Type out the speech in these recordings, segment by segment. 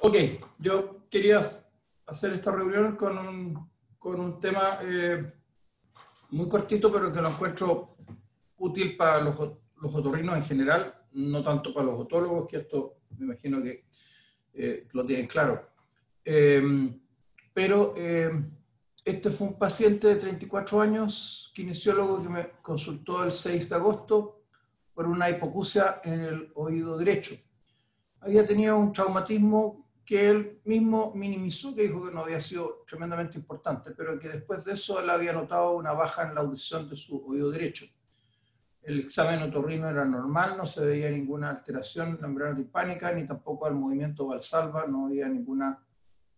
Ok, yo quería hacer esta reunión con un tema muy cortito, pero que lo encuentro útil para los otorrinos en general, no tanto para los otólogos, que esto me imagino que lo tienen claro. Pero este fue un paciente de 34 años, kinesiólogo, que me consultó el 6 de agosto por una hipoacusia en el oído derecho. Había tenido un traumatismo que él mismo minimizó, que dijo que no había sido tremendamente importante, pero que después de eso él había notado una baja en la audición de su oído derecho. El examen otorrino era normal, no se veía ninguna alteración en la membrana timpánica, ni tampoco al movimiento valsalva, no había ninguna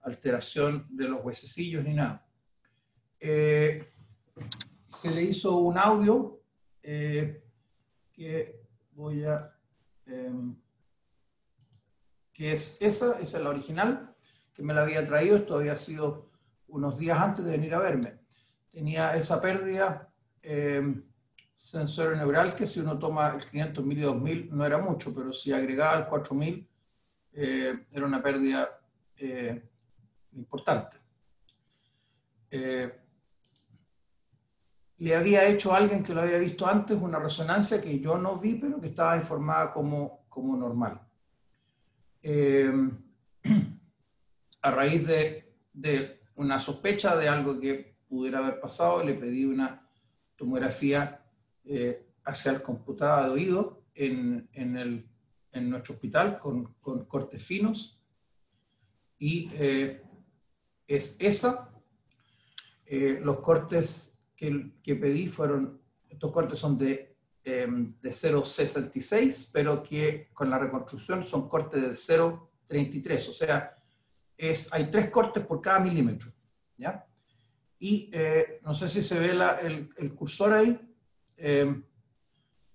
alteración de los huesecillos ni nada. Se le hizo un audio que voy a... que es esa es la original, que me la había traído. Esto había sido unos días antes de venir a verme. Tenía esa pérdida sensorio-neural, que si uno toma el 500.000 y 2.000 no era mucho, pero si agregaba el 4.000 era una pérdida importante. Le había hecho a alguien que lo había visto antes una resonancia que yo no vi, pero que estaba informada como normal. A raíz de una sospecha de algo que pudiera haber pasado, le pedí una tomografía axial computada de oído en nuestro hospital con cortes finos, y es esa. Los cortes que pedí fueron, estos cortes son de 0,66, pero que con la reconstrucción son cortes de 0,33, o sea, hay 3 cortes por cada milímetro, ¿ya? Y no sé si se ve el cursor ahí.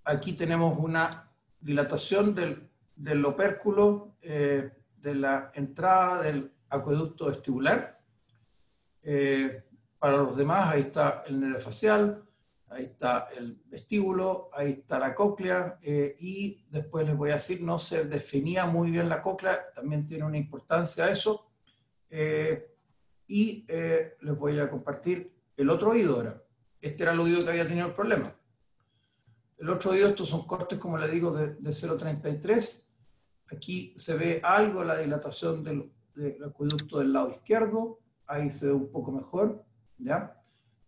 Aquí tenemos una dilatación del opérculo de la entrada del acueducto vestibular. Para los demás, ahí está el nervio facial, ahí está el vestíbulo, ahí está la cóclea, y después les voy a decir, no se definía muy bien la cóclea, también tiene una importancia eso, y les voy a compartir el otro oído ahora. Este era el oído que había tenido el problema. El otro oído, estos son cortes, como le digo, de 0,33. Aquí se ve algo la dilatación del acueducto del lado izquierdo. Ahí se ve un poco mejor, ¿ya?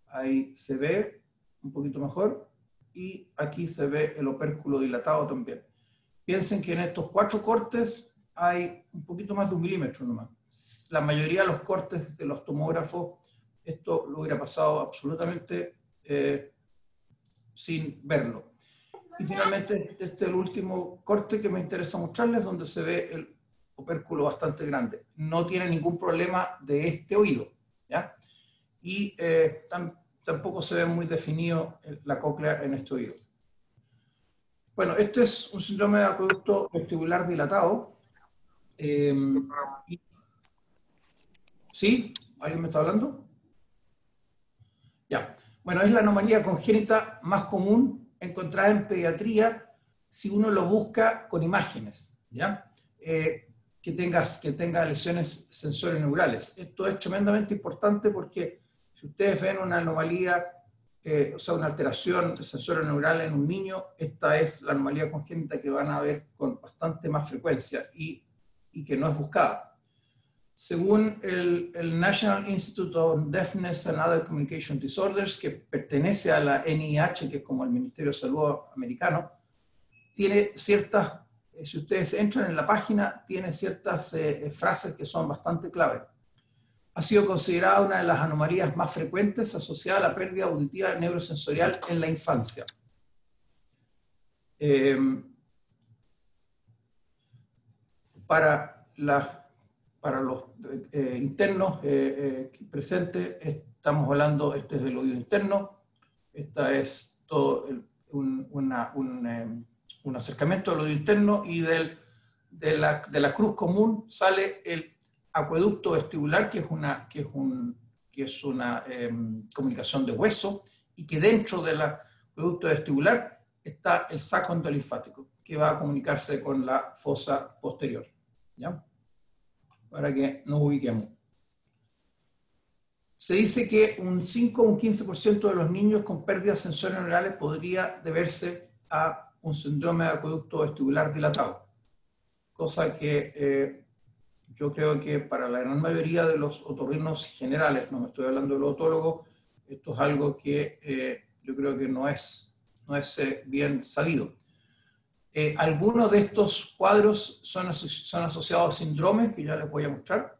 Ahí se ve un poquito mejor. Y aquí se ve el opérculo dilatado también. Piensen que en estos 4 cortes hay un poquito más de 1 milímetro nomás. La mayoría de los cortes de los tomógrafos, esto lo hubiera pasado absolutamente sin verlo. Y finalmente, este es el último corte que me interesa mostrarles, donde se ve el opérculo bastante grande. No tiene ningún problema de este oído, ¿ya? Y tampoco se ve muy definido la cóclea en este oído. Bueno, este es un síndrome de acueducto vestibular dilatado. ¿Sí? ¿Alguien me está hablando? Ya. Bueno, es la anomalía congénita más común encontrada en pediatría si uno lo busca con imágenes, ¿ya? Que tenga lesiones sensorio-neurales. Esto es tremendamente importante porque si ustedes ven una anomalía, o sea, una alteración sensorio-neural en un niño, esta es la anomalía congénita que van a ver con bastante más frecuencia y que no es buscada. Según el National Institute of Deafness and Other Communication Disorders, que pertenece a la NIH, que es como el Ministerio de Salud americano, tiene ciertas, si ustedes entran en la página, tiene ciertas frases que son bastante clave. Ha sido considerada una de las anomalías más frecuentes asociada a la pérdida auditiva neurosensorial en la infancia. Para los internos presentes, estamos hablando, este es el oído interno, esta es todo un acercamiento del oído interno, y de la cruz común sale el acueducto vestibular, que es una comunicación de hueso, y que dentro del acueducto vestibular está el saco endolinfático, que va a comunicarse con la fosa posterior, ¿ya? para que nos ubiquemos. Se dice que un 5 o un 15% de los niños con pérdidas sensoriales podría deberse a un síndrome de acueducto vestibular dilatado, cosa que yo creo que para la gran mayoría de los otorrinos generales, no me estoy hablando de los otólogos, esto es algo que yo creo que no es bien sabido. Algunos de estos cuadros son asociados a síndromes, que ya les voy a mostrar.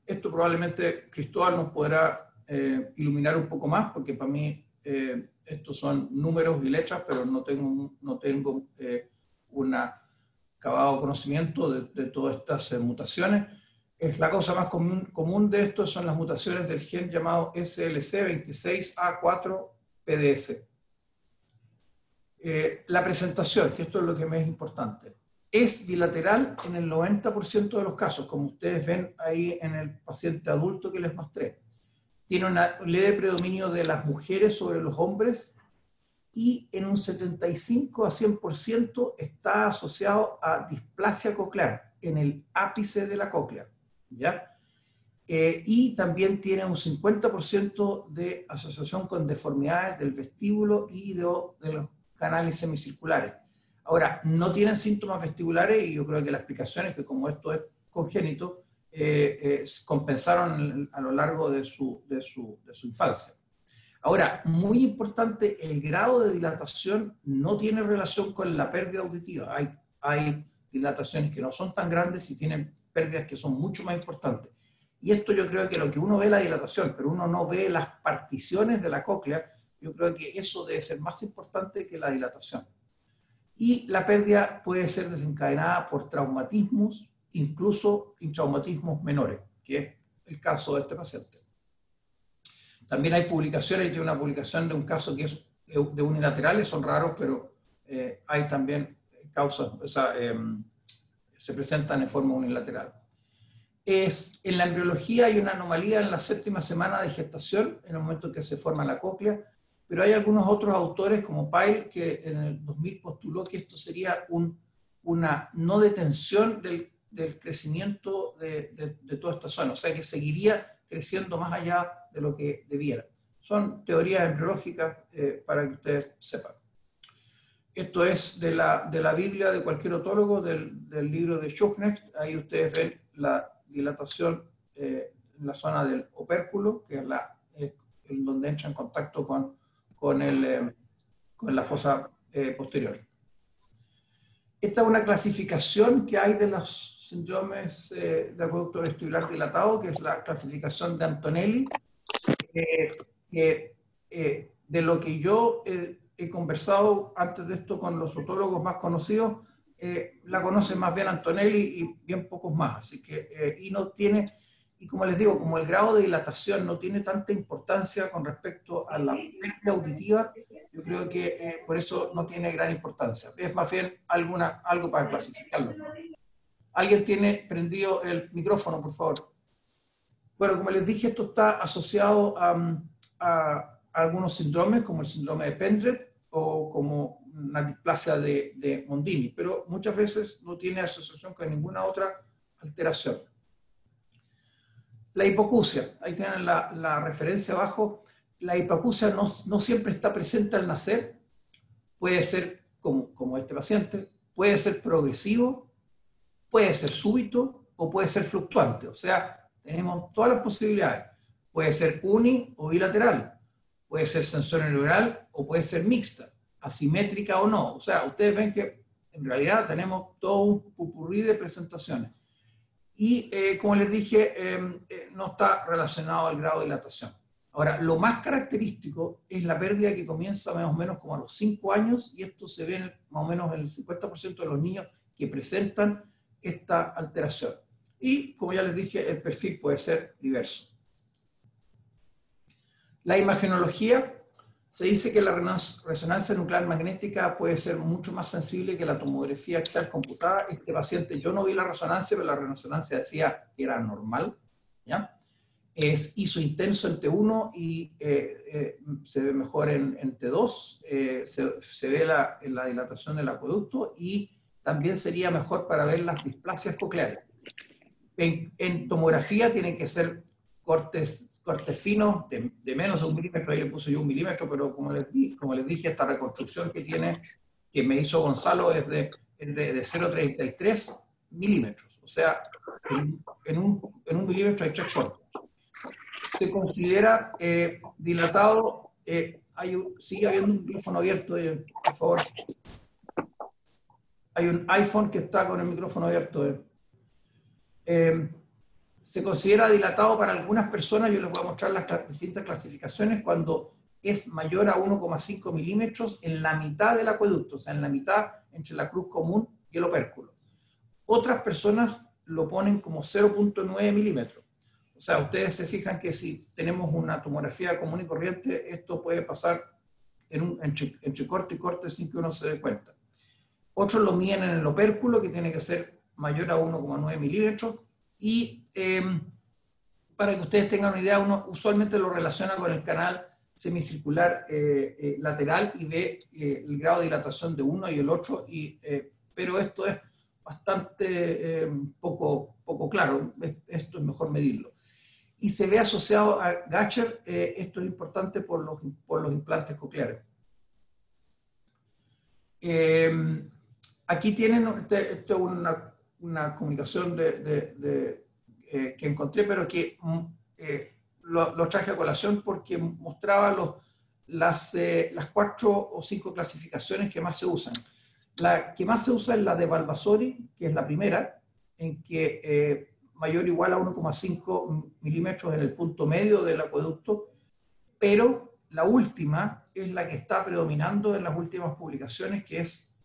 Esto probablemente Cristóbal nos podrá iluminar un poco más, porque para mí estos son números y letras, pero no tengo un acabado conocimiento de todas estas mutaciones. La causa más común de esto son las mutaciones del gen llamado SLC26A4-PDS. La presentación, que esto es lo que me es importante, es bilateral en el 90% de los casos, como ustedes ven ahí en el paciente adulto que les mostré. Tiene un leve predominio de las mujeres sobre los hombres y en un 75 a 100% está asociado a displasia coclear en el ápice de la cóclea, ¿ya? Y también tiene un 50% de asociación con deformidades del vestíbulo y de los canales semicirculares. Ahora, no tienen síntomas vestibulares y yo creo que la explicación es que como esto es congénito, compensaron a lo largo de su infancia. Ahora, muy importante, el grado de dilatación no tiene relación con la pérdida auditiva. Hay dilataciones que no son tan grandes y tienen pérdidas que son mucho más importantes. Y esto yo creo que lo que uno ve es la dilatación, pero uno no ve las particiones de la cóclea. Yo creo que eso debe ser más importante que la dilatación. Y la pérdida puede ser desencadenada por traumatismos, incluso traumatismos menores, que es el caso de este paciente. También hay publicaciones, hay una publicación de un caso que es de unilaterales, son raros, pero hay también causas, se presentan en forma unilateral. En la embriología hay una anomalía en la 7ª semana de gestación, en el momento en que se forma la cóclea, pero hay algunos otros autores, como Pyle, que en el 2000 postuló que esto sería una no detención del crecimiento de toda esta zona, o sea que seguiría creciendo más allá de lo que debiera. Son teorías embriológicas para que ustedes sepan. Esto es de la Biblia de cualquier otólogo, del libro de Schuchnecht. Ahí ustedes ven la dilatación en la zona del opérculo, que es en donde entra en contacto con la fosa posterior. Esta es una clasificación que hay de los síndromes de acueducto vestibular dilatado, que es la clasificación de Antonelli, de lo que yo he conversado antes de esto con los otólogos más conocidos, la conocen más bien Antonelli y bien pocos más, así que, y como les digo, como el grado de dilatación no tiene tanta importancia con respecto a la pérdida auditiva, yo creo que por eso no tiene gran importancia, es más bien algo para clasificarlo. ¿Alguien tiene prendido el micrófono, por favor? Bueno, como les dije, esto está asociado a algunos síndromes, como el síndrome de Pendred o como una displasia de Mondini, pero muchas veces no tiene asociación con ninguna otra alteración. La hipoacusia, ahí tienen la referencia abajo. La hipoacusia no siempre está presente al nacer, puede ser como este paciente, puede ser progresivo, puede ser súbito o puede ser fluctuante, o sea, tenemos todas las posibilidades. Puede ser uni o bilateral, puede ser sensorial o puede ser mixta, asimétrica o no. O sea, ustedes ven que en realidad tenemos todo un pupurrí de presentaciones. Y como les dije, no está relacionado al grado de dilatación. Ahora, lo más característico es la pérdida que comienza más o menos como a los 5 años, y esto se ve más o menos en el 50% de los niños que presentan esta alteración. Y como ya les dije, el perfil puede ser diverso. La imagenología, se dice que la resonancia nuclear magnética puede ser mucho más sensible que la tomografía axial computada. Este paciente, yo no vi la resonancia, pero la resonancia decía que era normal, ¿ya? Hizo intenso en T1 y se ve mejor en T2, se ve la dilatación del acueducto y también sería mejor para ver las displasias cocleares. En tomografía tienen que ser cortes finos de menos de 1 milímetro, ahí le puse yo 1 milímetro, pero como les dije, esta reconstrucción que me hizo Gonzalo es de 0,33 milímetros. O sea, en un milímetro hay 3 cortes. Se considera dilatado, sigue habiendo un micrófono abierto, por favor. Hay un iPhone que está con el micrófono abierto. Se considera dilatado para algunas personas, yo les voy a mostrar las distintas clasificaciones, cuando es mayor a 1,5 milímetros en la mitad del acueducto, o sea, en la mitad entre la cruz común y el opérculo. Otras personas lo ponen como 0,9 milímetros. O sea, ustedes se fijan que si tenemos una tomografía común y corriente, esto puede pasar entre corte y corte sin que uno se dé cuenta. Otros lo miden en el opérculo, que tiene que ser mayor a 1,9 milímetros, y para que ustedes tengan una idea, uno usualmente lo relaciona con el canal semicircular lateral y ve el grado de dilatación de uno y el otro, pero esto es bastante poco claro, esto es mejor medirlo. Y se ve asociado a Gachr, esto es importante por los implantes cocleares. Aquí tienen, esto es una comunicación que encontré, pero que lo traje a colación porque mostraba las 4 o 5 clasificaciones que más se usan. La que más se usa es la de Valvasori, que es la primera, en que mayor o igual a 1,5 milímetros en el punto medio del acueducto, pero la última es la que está predominando en las últimas publicaciones, que es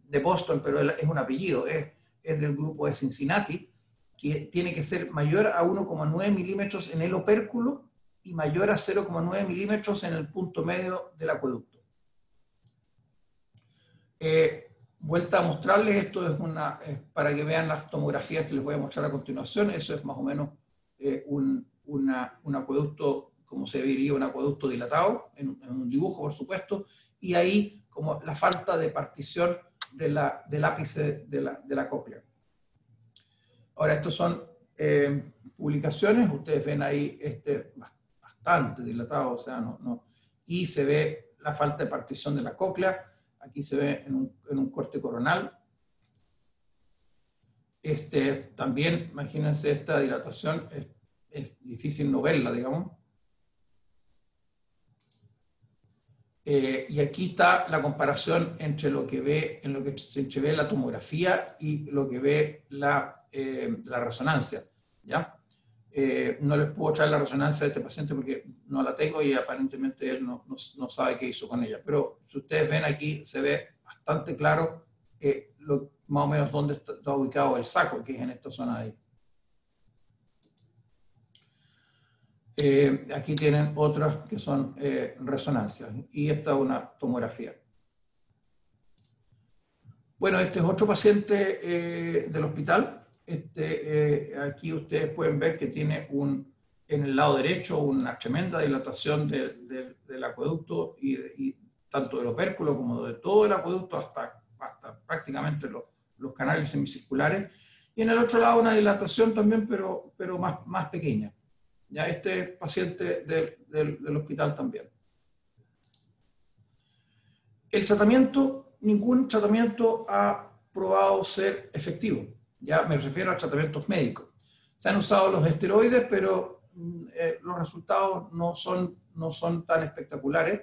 de Boston, pero es un apellido, es del grupo de Cincinnati, que tiene que ser mayor a 1,9 milímetros en el opérculo y mayor a 0,9 milímetros en el punto medio del acueducto. Vuelta a mostrarles, esto es para que vean las tomografías que les voy a mostrar a continuación. Eso es más o menos un acueducto, como se vería un acueducto dilatado, en un dibujo, por supuesto, y ahí como la falta de partición del ápice de la cóclea. Ahora, estos son publicaciones, ustedes ven ahí bastante dilatado, o sea, y se ve la falta de partición de la cóclea. Aquí se ve en un corte coronal. También, imagínense, esta dilatación es difícil no verla, digamos. Y aquí está la comparación entre lo que ve la tomografía y lo que ve la resonancia, ¿ya? No les puedo traer la resonancia de este paciente porque no la tengo y aparentemente él no sabe qué hizo con ella. Pero si ustedes ven aquí, se ve bastante claro más o menos dónde está ubicado el saco, que es en esta zona de ahí. Aquí tienen otras que son resonancias y esta es una tomografía. Bueno, este es otro paciente del hospital. Aquí ustedes pueden ver que tiene en el lado derecho una tremenda dilatación del acueducto y tanto del opérculo como de todo el acueducto hasta prácticamente los canales semicirculares. Y en el otro lado una dilatación también, pero más pequeña. Ya este es paciente del hospital también. El tratamiento, ningún tratamiento ha probado ser efectivo. Ya me refiero a tratamientos médicos. Se han usado los esteroides, pero los resultados no son tan espectaculares.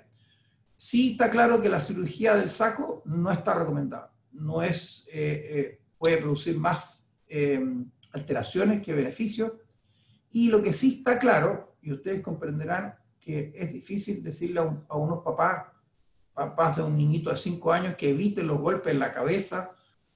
Sí está claro que la cirugía del saco no está recomendada. No es, puede producir más alteraciones que beneficios. Y lo que sí está claro, y ustedes comprenderán que es difícil decirle a unos papás de un niñito de 5 años que eviten los golpes en la cabeza,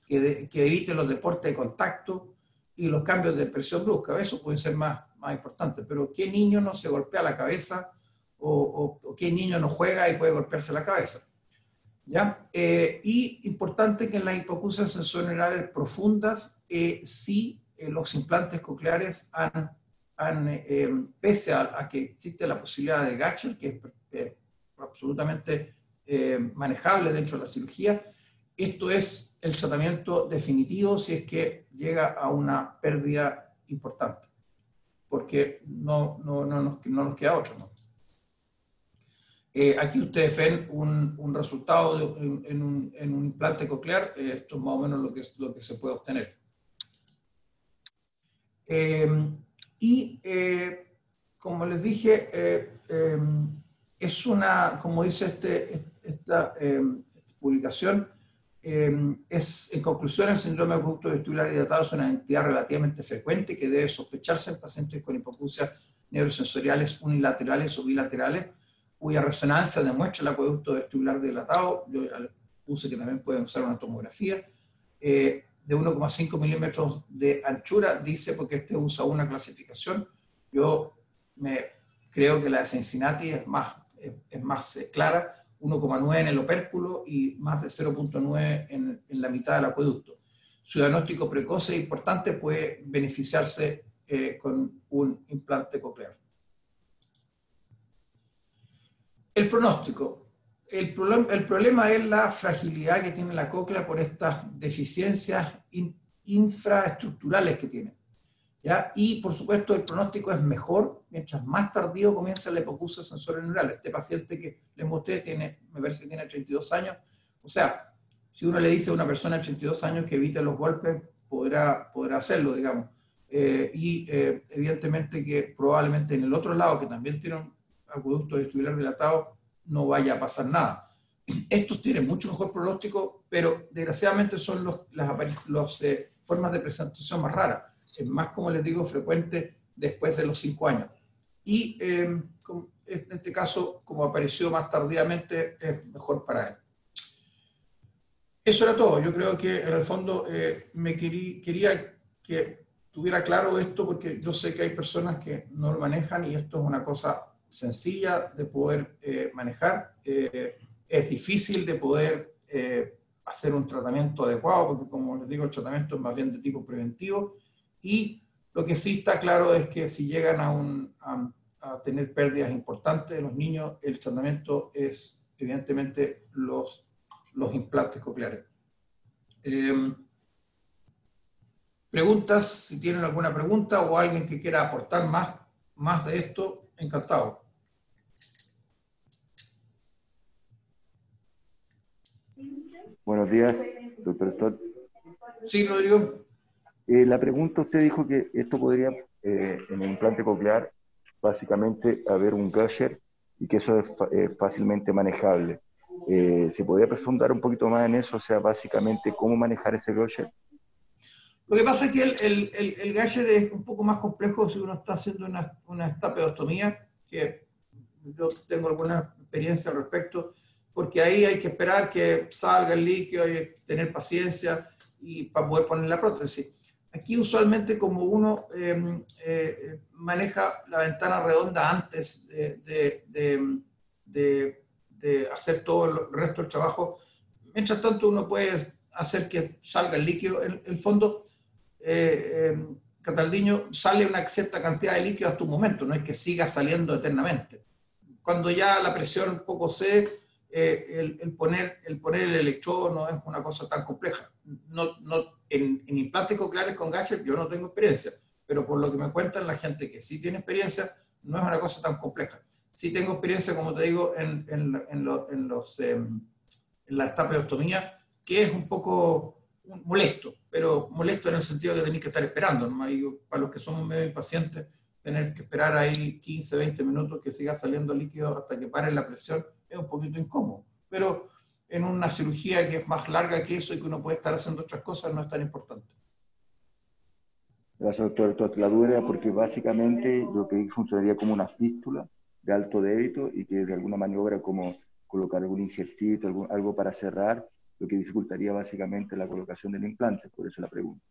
que eviten los deportes de contacto y los cambios de presión brusca. Eso puede ser más importante. Pero ¿qué niño no se golpea la cabeza o qué niño no juega y puede golpearse la cabeza? ¿Ya? Y importante que en las hipoacusias sensorineuronales profundas, sí los implantes cocleares pese a que existe la posibilidad de Gachr, que es absolutamente manejable dentro de la cirugía, esto es el tratamiento definitivo si es que llega a una pérdida importante, porque no nos queda otra, ¿no? Aquí ustedes ven un resultado en un implante coclear. Esto es más o menos lo que se puede obtener. Como les dije, es como dice esta publicación, es, en conclusión, el síndrome de acueducto vestibular dilatado es una entidad relativamente frecuente que debe sospecharse en pacientes con hipoacusias neurosensoriales unilaterales o bilaterales, cuya resonancia demuestra el acueducto vestibular dilatado. Yo puse que también pueden usar una tomografía de 1,5 milímetros de anchura, dice, porque usa una clasificación. Yo creo que la de Cincinnati es más clara, 1,9 en el opérculo y más de 0,9 en la mitad del acueducto. Su diagnóstico precoz e importante puede beneficiarse con un implante coclear. El pronóstico. El problema es la fragilidad que tiene la cóclea por estas deficiencias infraestructurales que tiene, ¿ya? Y, por supuesto, el pronóstico es mejor mientras más tardío comienza la hipoacusia sensorineural. Este paciente que les mostré me parece que tiene 32 años. O sea, si uno le dice a una persona de 32 años que evite los golpes, podrá hacerlo, digamos. Evidentemente que probablemente en el otro lado, que también tiene un acueducto vestibular dilatado, no vaya a pasar nada. Estos tienen mucho mejor pronóstico, pero desgraciadamente son las formas de presentación más raras. Es más, como les digo, frecuente después de los 5 años. Y en este caso, como apareció más tardíamente, es mejor para él. Eso era todo. Yo creo que en el fondo quería que tuviera claro esto, porque yo sé que hay personas que no lo manejan y esto es una cosa sencilla de poder manejar. Es difícil de poder hacer un tratamiento adecuado, porque como les digo, el tratamiento es más bien de tipo preventivo. Y lo que sí está claro es que si llegan a tener pérdidas importantes de los niños, el tratamiento es evidentemente los implantes cocleares. Preguntas, si tienen alguna pregunta o alguien que quiera aportar más de esto, encantado. Buenos días, doctor Stott. Sí, Rodrigo. La pregunta, usted dijo que esto podría, en el implante coclear, básicamente haber un gusher y que eso es fácilmente manejable. ¿Se podría profundizar un poquito más en eso? O sea, básicamente, ¿cómo manejar ese gusher? Lo que pasa es que el gusher es un poco más complejo si uno está haciendo una estapeostomía, que yo tengo alguna experiencia al respecto, porque ahí hay que esperar que salga el líquido, hay que tener paciencia para poder poner la prótesis. Aquí usualmente, como uno maneja la ventana redonda antes de hacer todo el resto del trabajo, mientras tanto uno puede hacer que salga el líquido. En el fondo, Cataldiño, sale una cierta cantidad de líquido hasta un momento, no es que siga saliendo eternamente. Cuando ya la presión un poco cede, el poner el electrodo no es una cosa tan compleja. En implantes cocleares con gusher yo no tengo experiencia, pero por lo que me cuentan la gente que sí tiene experiencia, no es una cosa tan compleja. Sí tengo experiencia, como te digo, en la estapeostomía, que es un poco molesto, pero molesto en el sentido de que tenéis que estar esperando, ¿no? Para los que somos medio impacientes, tener que esperar ahí 15, 20 minutos que siga saliendo líquido hasta que pare la presión es un poquito incómodo. Pero en una cirugía que es más larga que eso y que uno puede estar haciendo otras cosas, no es tan importante. Gracias, doctor. La duda era porque básicamente lo que funcionaría como una fístula de alto débito y que de alguna maniobra como colocar algún injertito, algo para cerrar, lo que dificultaría básicamente la colocación del implante. Por eso la pregunta.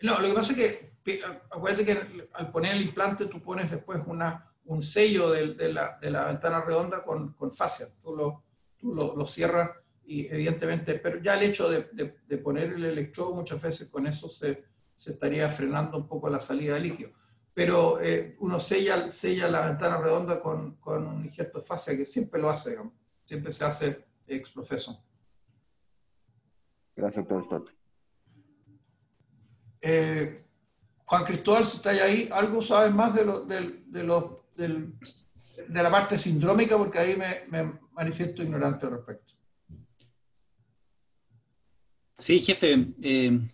No, lo que pasa es que, acuérdate que al poner el implante tú pones después un sello de la ventana redonda con fascia. Tú lo cierras y evidentemente, pero ya el hecho de poner el electrodo muchas veces con eso se estaría frenando un poco la salida de líquido. Pero uno sella la ventana redonda con un injerto de fascia, que siempre lo hace, digamos. Siempre se hace ex profeso. Gracias, doctor Stott. Juan Cristóbal, si estáis ahí, ¿algo sabes más de la parte sindrómica? Porque ahí me manifiesto ignorante al respecto. Sí, jefe.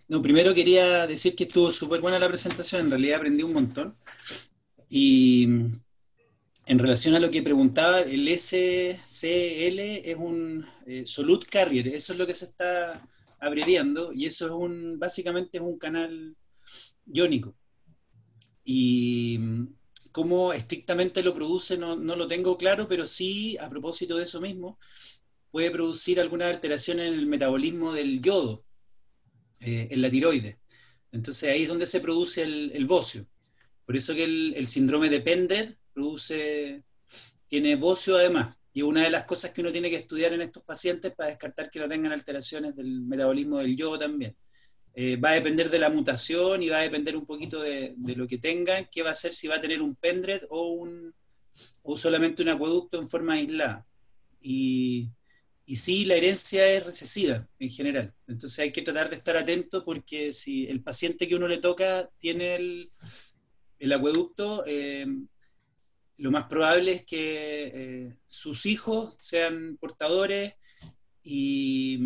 No, primero quería decir que estuvo súper buena la presentación, en realidad aprendí un montón. Y en relación a lo que preguntaba, el SCL es un Solute Carrier, eso es lo que se está abreviando, y eso es básicamente es un canal iónico. Y cómo estrictamente lo produce no lo tengo claro, pero sí, a propósito de eso mismo, puede producir alguna alteración en el metabolismo del yodo, en la tiroides. Entonces ahí es donde se produce el bocio. Por eso que el síndrome de Pendred tiene bocio además. Y una de las cosas que uno tiene que estudiar en estos pacientes para descartar que no tengan alteraciones del metabolismo del yodo también. Va a depender de la mutación y va a depender un poquito de lo que tengan, qué va a hacer, si va a tener un Pendred o solamente un acueducto en forma aislada. Y sí, la herencia es recesiva en general. Entonces hay que tratar de estar atento porque si el paciente que uno le toca tiene el acueducto, lo más probable es que sus hijos sean portadores y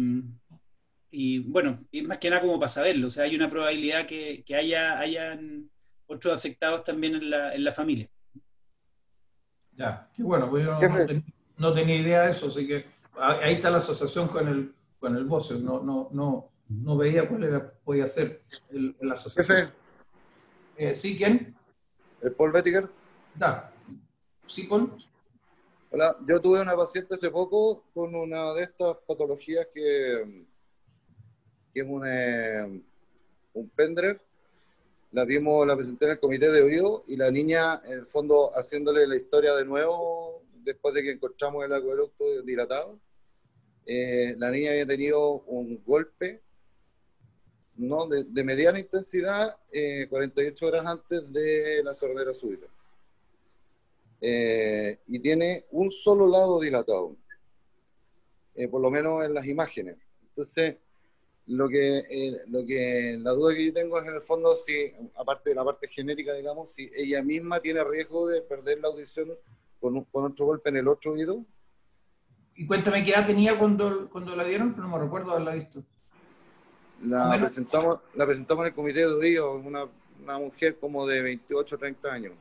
bueno, es más que nada como para saberlo. O sea, hay una probabilidad que hayan otros afectados también en la familia. Ya, qué bueno, pues yo Jefe, no tenía idea de eso, así que ahí está la asociación con el bocio. No veía podía ser la asociación. jefe, ¿Sí, quién? Paul Bettiger. Da. ¿Sí, Paul? Hola, yo tuve una paciente hace poco con una de estas patologías que es un pendrive. La presenté en el comité de oído y la niña, en el fondo, haciéndole la historia de nuevo, después de que encontramos el acueducto dilatado, la niña había tenido un golpe, ¿no?, de mediana intensidad 48 horas antes de la sordera súbita. Y tiene un solo lado dilatado, por lo menos en las imágenes. Entonces, la duda que yo tengo es, en el fondo, si, aparte de la parte genética, digamos, si ella misma tiene riesgo de perder la audición con otro golpe en el otro oído. Y cuéntame qué edad tenía cuando la vieron, pero no me recuerdo haberla visto. La presentamos en el comité de oído, una mujer como de 28 o 30 años.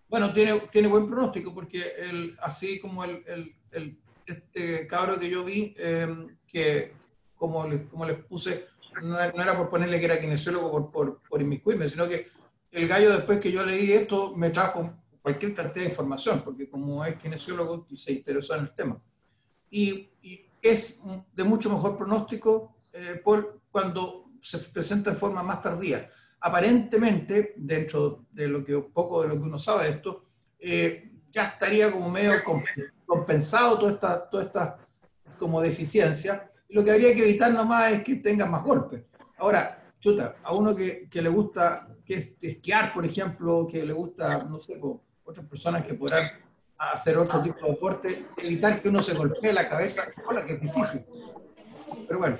Bueno, tiene buen pronóstico, porque así como este cabro que yo vi, que como les puse, no era por ponerle que era kinesiólogo por inmiscuirme, sino que el gallo, después que yo leí esto, me trajo cualquier cantidad de información, porque como es kinesiólogo se interesó en el tema. Y es de mucho mejor pronóstico cuando se presenta en forma más tardía. Aparentemente, dentro de poco de lo que uno sabe de esto, ya estaría como medio compensado toda esta como deficiencia. Y lo que habría que evitar nomás es que tengan más golpes. Ahora, chuta, a uno que le gusta esquiar, por ejemplo, que le gusta, no sé, otras personas que podrán hacer otro tipo de deporte, evitar que uno se golpee la cabeza, hola, que es difícil. Pero bueno.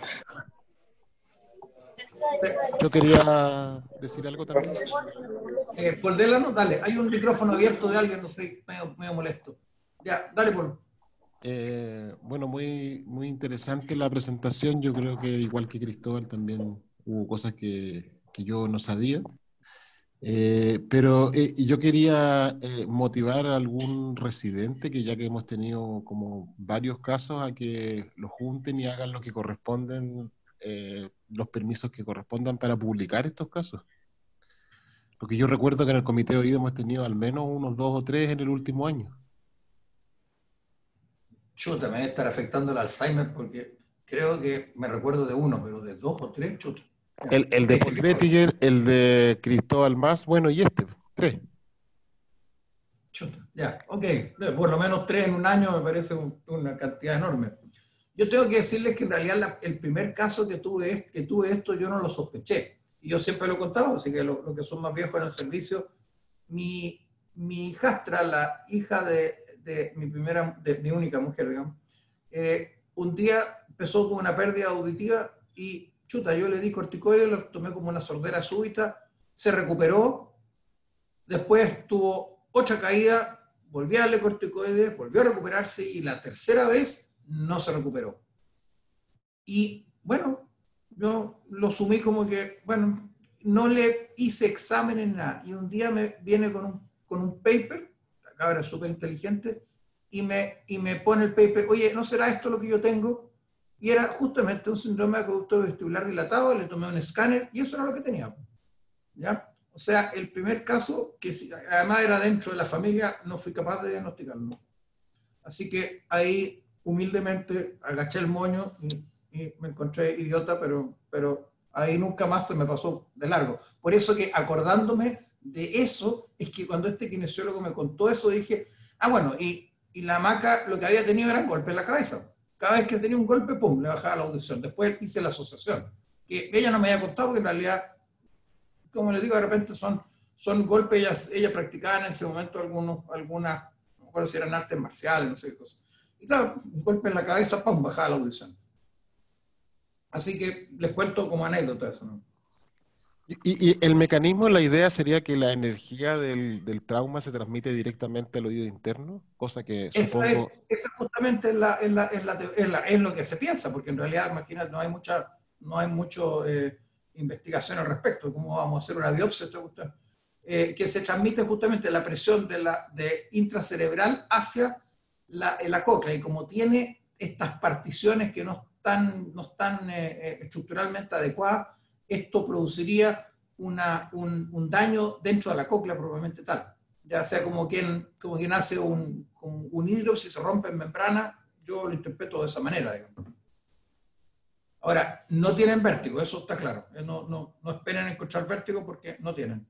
Yo quería decir algo también. Paul Delano, dale, hay un micrófono abierto de alguien, no sé, medio molesto. Ya, dale, Paul. Bueno, muy, muy interesante la presentación. Yo creo que igual que Cristóbal también hubo cosas que yo no sabía. Pero yo quería motivar a algún residente, que ya que hemos tenido como varios casos, a que lo junten y hagan lo que corresponden, los permisos que correspondan para publicar estos casos. Porque yo recuerdo que en el comité de oído hemos tenido al menos unos 2 o 3 en el último año. Chuta, me debe estar afectando el Alzheimer, porque creo que me recuerdo de uno, pero de 2 o 3, chuta. El de Paul Bettiger, el de Cristóbal Más, bueno, y 3. Chuta, ya, ok. Por lo menos 3 en un año me parece una cantidad enorme. Yo tengo que decirles que en realidad el primer caso que tuve esto, yo no lo sospeché. Y yo siempre lo he contado, así que los que son más viejos en el servicio, mi hijastra, la hija de mi única mujer, digamos, un día empezó con una pérdida auditiva y chuta, yo le di corticoides, lo tomé como una sordera súbita, se recuperó, después tuvo 8 caídas, volví a darle corticoides, volvió a recuperarse y la tercera vez no se recuperó. Y bueno, yo lo sumí como que, bueno, no le hice examen en nada. Y un día me viene con un paper, la cabra es súper inteligente, y me pone el paper, oye, ¿no será esto lo que yo tengo? Y era justamente un síndrome de acueducto vestibular dilatado, le tomé un escáner y eso era lo que tenía. ¿Ya? O sea, el primer caso, que además era dentro de la familia, no fui capaz de diagnosticarlo. Así que ahí, humildemente, agaché el moño y me encontré idiota, pero ahí nunca más se me pasó de largo. Por eso que acordándome de eso, es que cuando este kinesiólogo me contó eso, dije, ah, bueno, y la hamaca lo que había tenido era un golpe en la cabeza. Cada vez que tenía un golpe, pum, le bajaba la audición. Después hice la asociación. Que ella no me había contado porque en realidad, como les digo, de repente son golpes, ella practicaba en ese momento algunas, no me acuerdo si eran artes marciales, no sé qué cosas. Y claro, un golpe en la cabeza, pum, bajaba la audición. Así que les cuento como anécdota eso, ¿no? Y el mecanismo, la idea sería que la energía del trauma se transmite directamente al oído interno, cosa que supongo... Esa justamente es lo que se piensa, porque en realidad, imagínate, no hay mucho investigación al respecto, cómo vamos a hacer una biopsia, que se transmite justamente la presión de intracerebral hacia la cóclea, y como tiene estas particiones que no están estructuralmente adecuadas, esto produciría un daño dentro de la cóclea probablemente tal. Ya sea como quien hace un hilo, si se rompe en membrana, yo lo interpreto de esa manera, digamos. Ahora, no tienen vértigo, eso está claro. No esperen encontrar vértigo porque no tienen.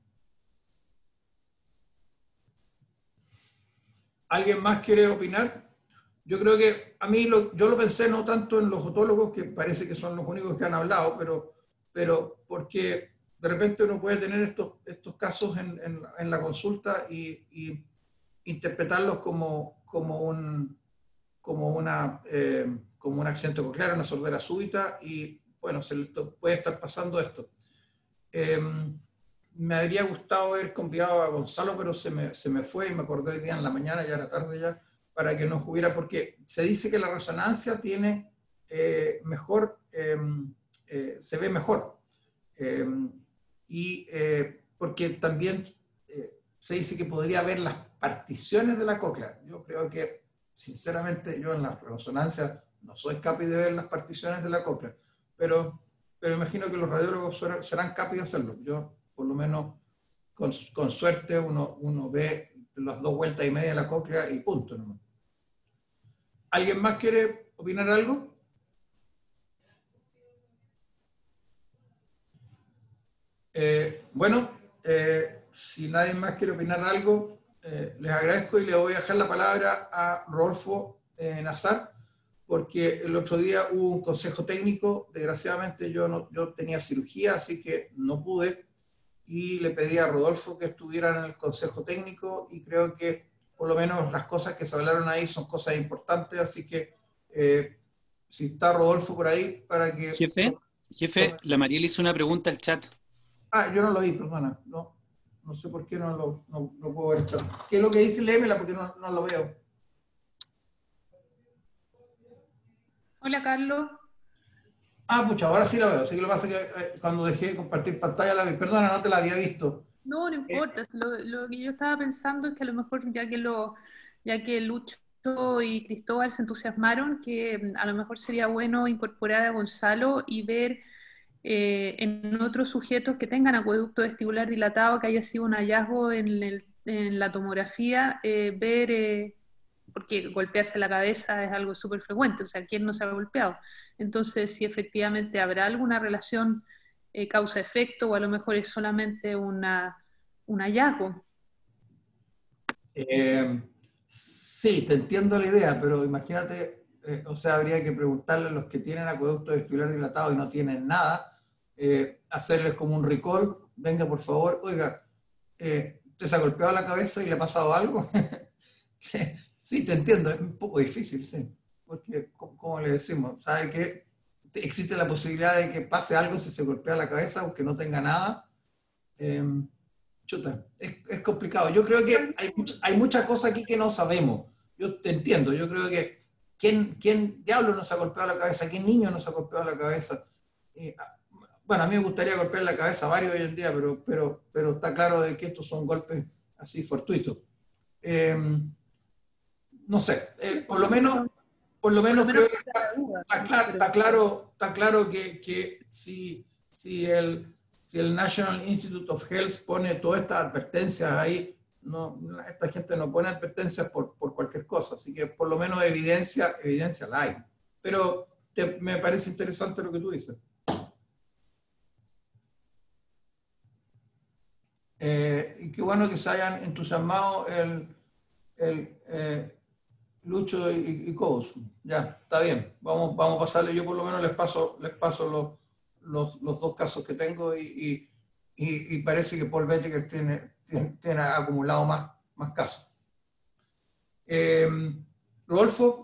¿Alguien más quiere opinar? Yo creo que a mí yo lo pensé no tanto en los otólogos, que parece que son los únicos que han hablado, pero porque de repente uno puede tener estos casos en la consulta y interpretarlos como un accidente coclear, una sordera súbita, y bueno, puede estar pasando esto. Me habría gustado haber convidado a Gonzalo, pero se me fue y me acordé hoy día en la mañana, ya era tarde ya, para que nos hubiera, porque se dice que la resonancia tiene mejor, se ve mejor. Porque también se dice que podría ver las particiones de la cóclea. Yo creo que, sinceramente, yo en la resonancia no soy capaz de ver las particiones de la cóclea, pero imagino que los radiólogos serán capaces de hacerlo. Yo, por lo menos, con suerte, uno ve las 2 vueltas y media de la cóclea y punto, ¿no? ¿Alguien más quiere opinar algo? Bueno, si nadie más quiere opinar algo, les agradezco y le voy a dejar la palabra a Rodolfo Nazar, porque el otro día hubo un consejo técnico. Desgraciadamente yo tenía cirugía, así que no pude, y le pedí a Rodolfo que estuviera en el consejo técnico, y creo que por lo menos las cosas que se hablaron ahí son cosas importantes, así que si está Rodolfo por ahí, para que... Jefe, la Mariel hizo una pregunta al chat. Ah, yo no lo vi, perdona. No sé por qué no puedo ver el chat. ¿Qué es lo que dice? Léemela porque no lo veo. Hola, Carlos. Ah, pucha, ahora sí la veo. Así que lo que pasa es que cuando dejé de compartir pantalla la vi. Perdona, no te la había visto. No importa. Lo que yo estaba pensando es que a lo mejor ya que Lucho y Cristóbal se entusiasmaron, que a lo mejor sería bueno incorporar a Gonzalo y ver en otros sujetos que tengan acueducto vestibular dilatado, que haya sido un hallazgo en la tomografía, porque golpearse la cabeza es algo súper frecuente, o sea, ¿quién no se ha golpeado? Entonces, si efectivamente habrá alguna relación causa-efecto, o a lo mejor es solamente un hallazgo. Sí, te entiendo la idea, pero imagínate, o sea, habría que preguntarle a los que tienen acueducto vestibular dilatado y no tienen nada, hacerles como un recall. Venga, por favor, oiga, ¿usted se ha golpeado la cabeza y le ha pasado algo? Sí, te entiendo, es un poco difícil, sí, porque, como le decimos, ¿sabe qué? existe la posibilidad de que pase algo si se golpea la cabeza, aunque no tenga nada. Chuta, es complicado. Yo creo que hay muchas cosas aquí que no sabemos. Yo te entiendo, yo creo que ¿quién diablo nos ha golpeado la cabeza? ¿Qué niño nos ha golpeado la cabeza? Bueno, a mí me gustaría golpear la cabeza a varios hoy en día, pero está claro de que estos son golpes así fortuitos. No sé, por lo menos creo que está claro que si el National Institute of Health pone todas estas advertencias ahí, esta gente no pone advertencias por cualquier cosa, así que por lo menos evidencia la hay. Pero me parece interesante lo que tú dices. Y qué bueno que se hayan entusiasmado Lucho y Cobos. Ya, está bien. Vamos a pasarle. Yo por lo menos les paso los dos casos que tengo y parece que Paul Bettiger tiene acumulado más casos. Rodolfo,